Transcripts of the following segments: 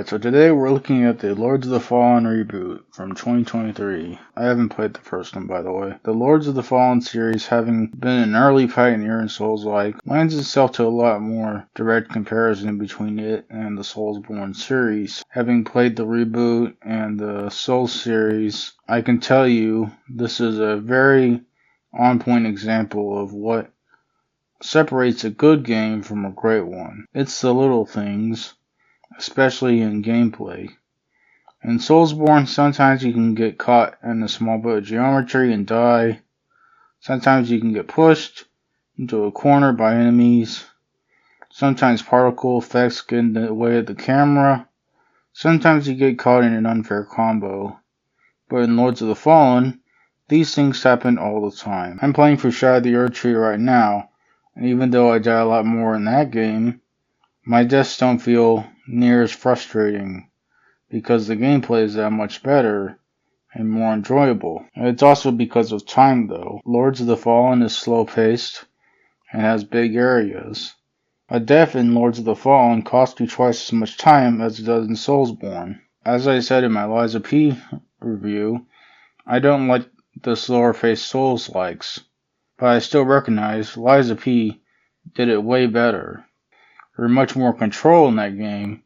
Alright, so today we're looking at the Lords of the Fallen reboot from 2023. I haven't played the first one, by the way. The Lords of the Fallen series, having been an early pioneer in Souls-like, lends itself to a lot more direct comparison between it and the Soulsborne series. Having played the reboot and the Souls series, I can tell you this is a very on-point example of what separates a good game from a great one. It's the little things, especially in gameplay. In Soulsborne, sometimes you can get caught in a small bit of geometry and die. Sometimes you can get pushed into a corner by enemies. Sometimes particle effects get in the way of the camera. Sometimes you get caught in an unfair combo. But in Lords of the Fallen, these things happen all the time. I'm playing for Shadow of the Erdtree right now, and even though I die a lot more in that game, my deaths don't feel near as frustrating because the gameplay is that much better and more enjoyable. And it's also because of time though. Lords of the Fallen is slow paced and has big areas. A death in Lords of the Fallen costs you twice as much time as it does in Soulsborne. As I said in my Liza P review, I don't like the slower paced Souls-likes, but I still recognize Liza P did it way better. There's much more control in that game,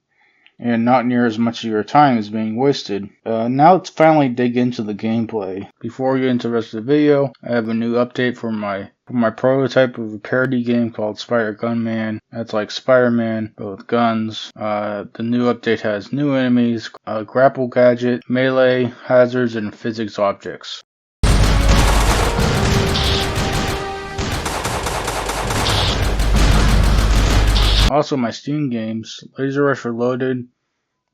and not near as much of your time is being wasted. Now let's finally dig into the gameplay. Before we get into the rest of the video, I have a new update for my prototype of a parody game called Spider Gunman. That's like Spider-Man, but with guns. The new update has new enemies, a grapple gadget, melee, hazards, and physics objects. Also, my Steam games, Laser Rush Reloaded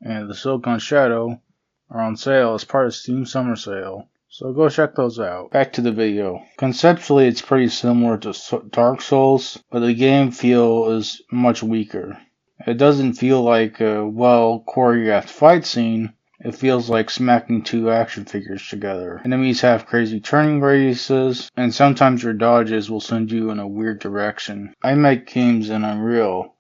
and The Silicon Shadow, are on sale as part of Steam Summer Sale, so go check those out. Back to the video. Conceptually, it's pretty similar to Dark Souls, but the game feel is much weaker. It doesn't feel like a well-choreographed fight scene. It feels like smacking two action figures together. Enemies have crazy turning radiuses, and sometimes your dodges will send you in a weird direction. I make games in Unreal,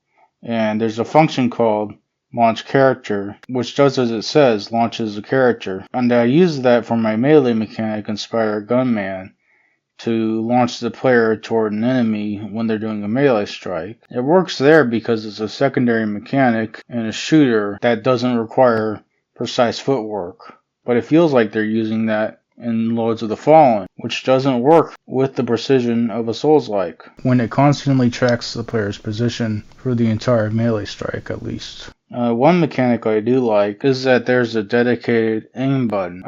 and there's a function called Launch Character, which does as it says, launches a character. And I use that for my melee mechanic in Spider Gunman to launch the player toward an enemy when they're doing a melee strike. It works there because it's a secondary mechanic in a shooter that doesn't require precise footwork. But it feels like they're using that in Lords of the Fallen, which doesn't work with the precision of a Souls-like, when it constantly tracks the player's position for the entire melee strike at least. One mechanic I do like is that there's a dedicated aim button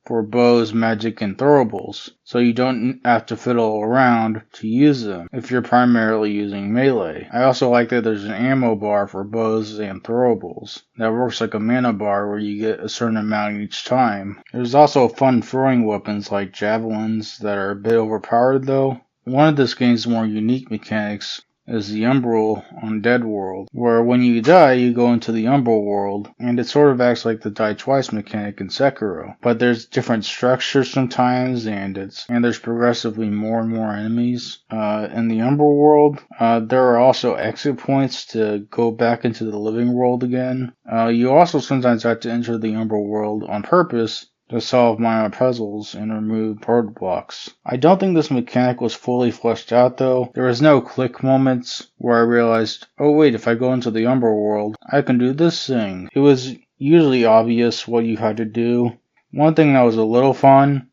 for bows, magic, and throwables, so you don't have to fiddle around to use them if you're primarily using melee. I also like that there's an ammo bar for bows and throwables that works like a mana bar where you get a certain amount each time. There's also fun throwing weapons like javelins that are a bit overpowered though. One of this game's more unique mechanics is the Umbral on Dead World, where when you die, you go into the Umbral world, and it sort of acts like the die twice mechanic in Sekiro. But there's different structures sometimes, and there's progressively more and more enemies. In the Umbral world, there are also exit points to go back into the living world again. You also sometimes have to enter the Umbral world on purpose to solve minor puzzles and remove roadblocks. I don't think this mechanic was fully fleshed out though. There was no click moments where I realized, oh wait, if I go into the Umbral world, I can do this thing. It was usually obvious what you had to do. One thing that was a little fun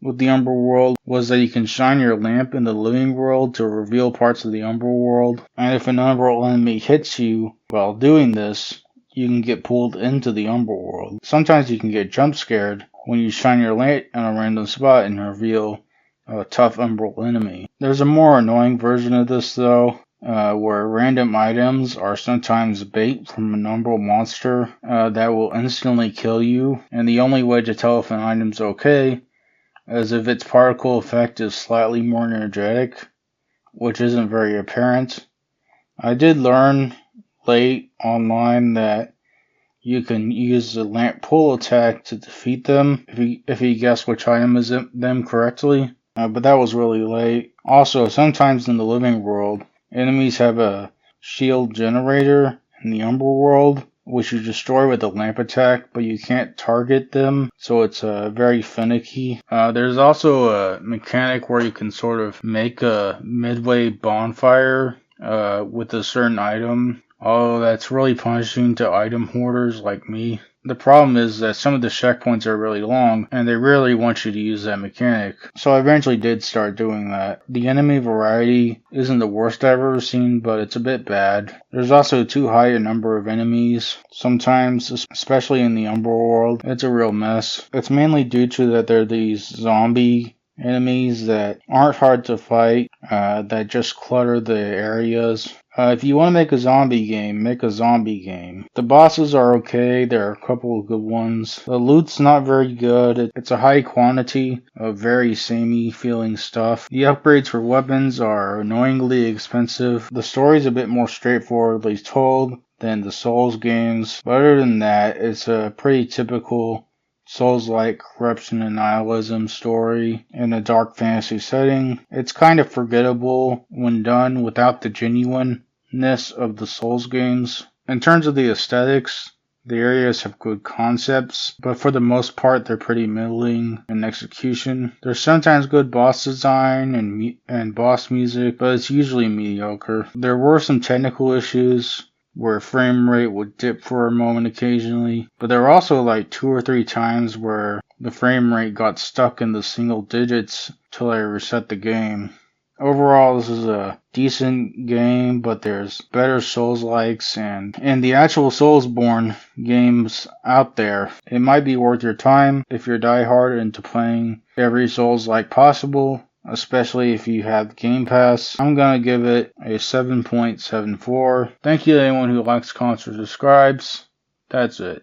with the Umbral world was that you can shine your lamp in the living world to reveal parts of the Umbral world, and if an Umbral enemy hits you while doing this, you can get pulled into the Umbral world. Sometimes you can get jump scared when you shine your light on a random spot and reveal a tough Umbral enemy. There's a more annoying version of this though, where random items are sometimes bait from an Umbral monster that will instantly kill you, and the only way to tell if an item's okay is if its particle effect is slightly more energetic, which isn't very apparent. I did learn late online that you can use the lamp pull attack to defeat them if you guess which item is in them correctly, but that was really late. Also, sometimes in the living world, enemies have a shield generator in the Umbral world, which you destroy with a lamp attack, but you can't target them, so it's very finicky. There's also a mechanic where you can sort of make a midway bonfire with a certain item. Oh, that's really punishing to item hoarders like me. The problem is that some of the checkpoints are really long, and they really want you to use that mechanic. So I eventually did start doing that. The enemy variety isn't the worst I've ever seen, but it's a bit bad. There's also too high a number of enemies. Sometimes, especially in the Umberworld, it's a real mess. It's mainly due to that there are these zombie enemies that aren't hard to fight, that just clutter the areas. If you want to make a zombie game, make a zombie game. The bosses are okay, there are a couple of good ones. The loot's not very good, it's a high quantity of very samey feeling stuff. The upgrades for weapons are annoyingly expensive. The story's a bit more straightforwardly told than the Souls games, but other than that, it's a pretty typical Souls-like corruption and nihilism story in a dark fantasy setting. It's kind of forgettable when done without the genuineness of the Souls games. In terms of the aesthetics, the areas have good concepts, but for the most part they're pretty middling in execution. There's sometimes good boss design and boss music, but it's usually mediocre. There were some technical issues where frame rate would dip for a moment occasionally, but there were also like 2 or 3 times where the frame rate got stuck in the single digits till I reset the game. Overall, this is a decent game, but there's better Souls-likes and the actual Soulsborne games out there. It might be worth your time if you're diehard into playing every Souls-like possible, especially if you have Game Pass. I'm gonna give it a 7.74. Thank you to anyone who likes, comments, or subscribes. That's it.